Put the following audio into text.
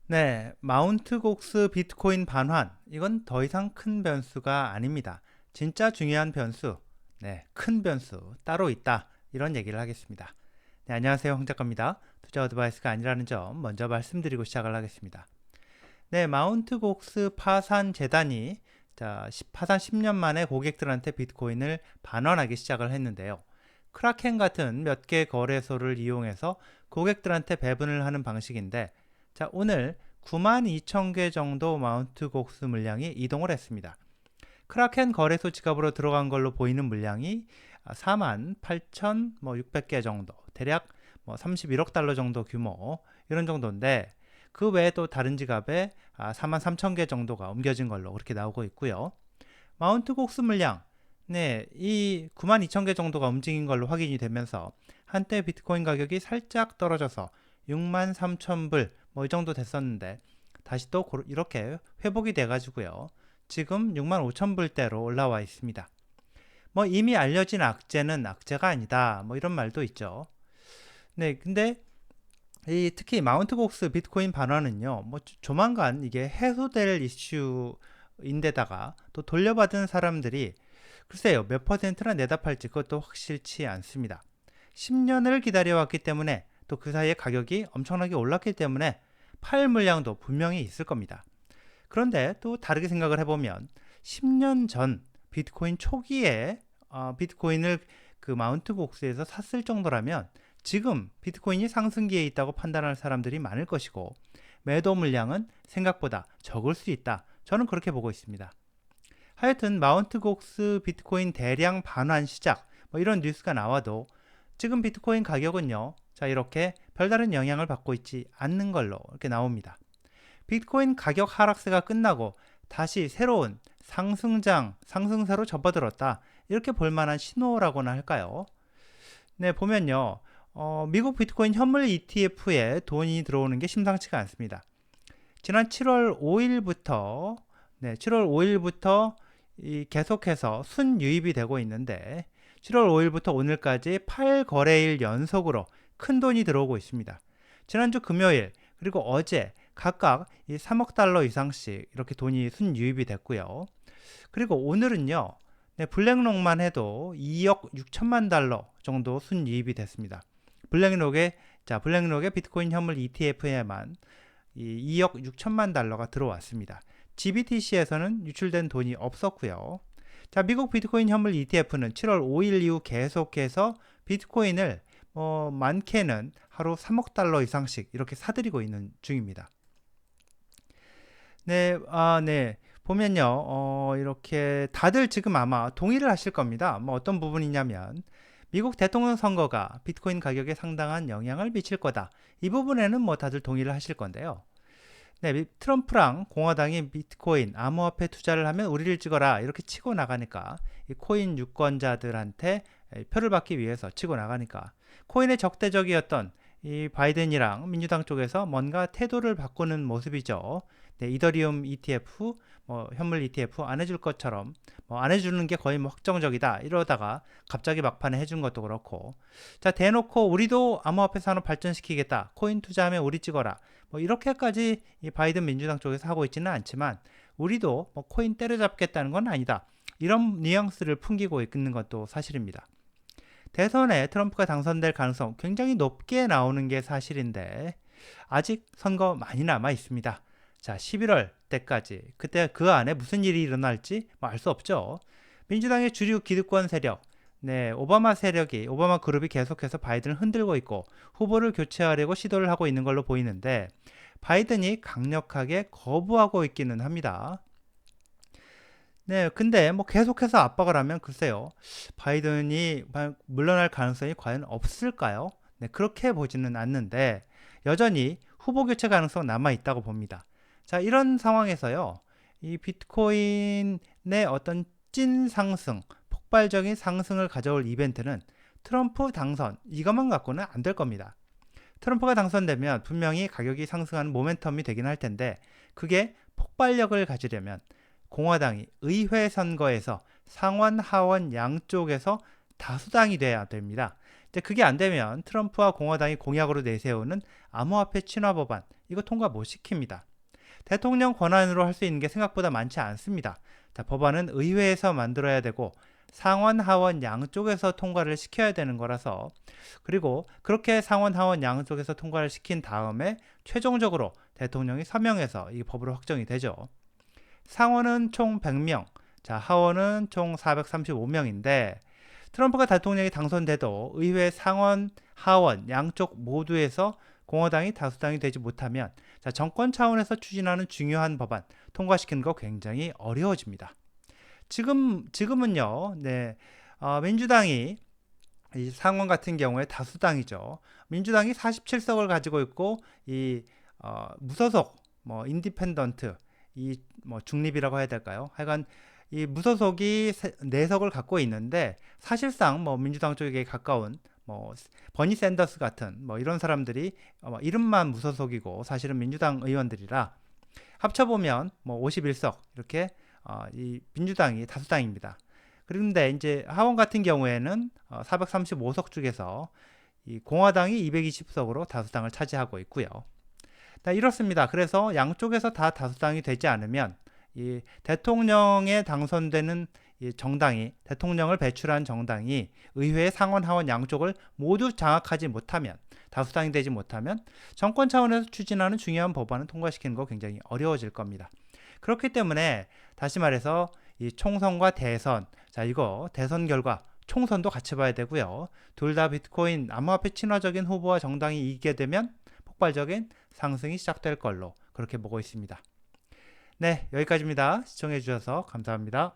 네, 마운트 곡스 비트코인 반환. 이건 더 이상 큰 변수가 아닙니다. 진짜 중요한 변수, 네, 큰 변수 따로 있다. 이런 얘기를 하겠습니다. 네, 안녕하세요. 황 작가입니다. 투자 어드바이스가 아니라는 점 먼저 말씀드리고 시작을 하겠습니다. 네, 마운트 곡스 파산 재단이 파산 10년 만에 고객들한테 비트코인을 반환하기 시작을 했는데요. 크라켄 같은 몇 개 거래소를 이용해서 고객들한테 배분을 하는 방식인데, 오늘 92,000개 정도 마운트 곡스 물량이 이동을 했습니다. 크라켄 거래소 지갑으로 들어간 걸로 보이는 물량이 48,600개 정도, 대략 31억 달러 정도 규모, 이런 정도인데, 그 외에 또 다른 지갑에 43,000개 정도가 옮겨진 걸로 그렇게 나오고 있고요. 마운트 곡스 물량, 네, 이 92,000개 정도가 움직인 걸로 확인이 되면서 한때 비트코인 가격이 살짝 떨어져서 63,000불 이 정도 됐었는데, 다시 또 이렇게 회복이 돼 가지고요. 지금 65,000불대로 올라와 있습니다. 이미 알려진 악재는 악재가 아니다. 이런 말도 있죠. 네, 근데 특히 마운트 곡스 비트코인 반환은요, 조만간 이게 해소될 이슈인데다가 또 돌려받은 사람들이 글쎄요, 몇 퍼센트나 내다 팔지 그것도 확실치 않습니다. 10년을 기다려왔기 때문에 또 그 사이에 가격이 엄청나게 올랐기 때문에 팔 물량도 분명히 있을 겁니다. 그런데 또 다르게 생각을 해보면 10년 전 비트코인 초기에 비트코인을 그 마운트 곡스에서 샀을 정도라면 지금 비트코인이 상승기에 있다고 판단할 사람들이 많을 것이고, 매도 물량은 생각보다 적을 수 있다. 저는 그렇게 보고 있습니다. 하여튼 마운트 곡스 비트코인 대량 반환 시작, 이런 뉴스가 나와도 지금 비트코인 가격은요, 이렇게 별다른 영향을 받고 있지 않는 걸로 이렇게 나옵니다. 비트코인 가격 하락세가 끝나고 다시 새로운 상승세로 접어들었다, 이렇게 볼만한 신호라고나 할까요? 네, 보면요, 미국 비트코인 현물 ETF에 돈이 들어오는 게 심상치가 않습니다. 지난 7월 5일부터 계속해서 순유입이 되고 있는데, 7월 5일부터 오늘까지 8거래일 연속으로 큰 돈이 들어오고 있습니다. 지난주 금요일 그리고 어제 각각 3억 달러 이상씩 이렇게 돈이 순유입이 됐고요. 그리고 오늘은요, 네, 블랙록만 해도 2억 6천만 달러 정도 순유입이 됐습니다. 블랙록의 비트코인 현물 ETF에만 2억 6천만 달러가 들어왔습니다. GBTC에서는 유출된 돈이 없었고요. 미국 비트코인 현물 ETF는 7월 5일 이후 계속해서 비트코인을 많게는 하루 3억 달러 이상씩 이렇게 사들이고 있는 중입니다. 네, 네. 보면요, 이렇게 다들 지금 아마 동의를 하실 겁니다. 어떤 부분이냐면, 미국 대통령 선거가 비트코인 가격에 상당한 영향을 미칠 거다. 이 부분에는 다들 동의를 하실 건데요. 네, 트럼프랑 공화당이 비트코인, 암호화폐 투자를 하면 우리를 찍어라 이렇게 치고 나가니까, 이 코인 유권자들한테 표를 받기 위해서 치고 나가니까 코인의 적대적이었던 이 바이든이랑 민주당 쪽에서 뭔가 태도를 바꾸는 모습이죠. 네, 이더리움 ETF, 현물 ETF 안 해줄 것처럼 안 해주는 게 거의 확정적이다 이러다가 갑자기 막판에 해준 것도 그렇고, 대놓고 우리도 암호화폐 산업 발전시키겠다, 코인 투자하면 우리 찍어라, 이렇게까지 이 바이든 민주당 쪽에서 하고 있지는 않지만, 우리도 코인 때려잡겠다는 건 아니다, 이런 뉘앙스를 풍기고 있는 것도 사실입니다. 대선에 트럼프가 당선될 가능성 굉장히 높게 나오는 게 사실인데, 아직 선거 많이 남아 있습니다. 11월 때까지, 그때 그 안에 무슨 일이 일어날지 알 수 없죠. 민주당의 주류 기득권 세력, 네, 오바마 그룹이 계속해서 바이든을 흔들고 있고 후보를 교체하려고 시도를 하고 있는 걸로 보이는데, 바이든이 강력하게 거부하고 있기는 합니다. 네, 근데 계속해서 압박을 하면 글쎄요, 바이든이 물러날 가능성이 과연 없을까요? 네, 그렇게 보지는 않는데 여전히 후보 교체 가능성 남아 있다고 봅니다. 이런 상황에서요, 이 비트코인의 어떤 찐 상승, 폭발적인 상승을 가져올 이벤트는 트럼프 당선, 이것만 갖고는 안 될 겁니다. 트럼프가 당선되면 분명히 가격이 상승하는 모멘텀이 되긴 할 텐데, 그게 폭발력을 가지려면 공화당이 의회 선거에서 상원 하원 양쪽에서 다수당이 돼야 됩니다. 이제 그게 안 되면 트럼프와 공화당이 공약으로 내세우는 암호화폐 친화 법안 이거 통과 못 시킵니다. 대통령 권한으로 할 수 있는 게 생각보다 많지 않습니다. 자, 법안은 의회에서 만들어야 되고 상원, 하원 양쪽에서 통과를 시켜야 되는 거라서, 그리고 그렇게 상원, 하원 양쪽에서 통과를 시킨 다음에 최종적으로 대통령이 서명해서 이 법으로 확정이 되죠. 상원은 총 100명, 자, 하원은 총 435명인데 트럼프가 대통령이 당선돼도 의회 상원, 하원 양쪽 모두에서 공화당이 다수당이 되지 못하면 자, 정권 차원에서 추진하는 중요한 법안 통과시키는 거 굉장히 어려워집니다. 지금은요, 네, 민주당이 이 상원 같은 경우에 다수당이죠. 민주당이 47석을 가지고 있고 이 무소속, 뭐 인디펜던트, 이 뭐 중립이라고 해야 될까요? 하여간 이 무소속이 4석을 갖고 있는데 사실상 뭐 민주당 쪽에 가까운 뭐 버니 샌더스 같은 뭐 이런 사람들이 이름만 무소속이고 사실은 민주당 의원들이라 합쳐보면 뭐 51석 이렇게 이 민주당이 다수당입니다. 그런데 이제 하원 같은 경우에는 435석 중에서 이 공화당이 220석으로 다수당을 차지하고 있고요. 이렇습니다. 그래서 양쪽에서 다 다수당이 되지 않으면 이 대통령에 당선되는 이 정당이, 대통령을 배출한 정당이 의회 상원 하원 양쪽을 모두 장악하지 못하면, 다수당이 되지 못하면 정권 차원에서 추진하는 중요한 법안을 통과시키는 거 굉장히 어려워질 겁니다. 그렇기 때문에 다시 말해서 이 총선과 대선, 자, 이거 대선 결과 총선도 같이 봐야 되고요. 둘 다 비트코인 암호화폐 친화적인 후보와 정당이 이기게 되면 폭발적인 상승이 시작될 걸로 그렇게 보고 있습니다. 네, 여기까지입니다. 시청해 주셔서 감사합니다.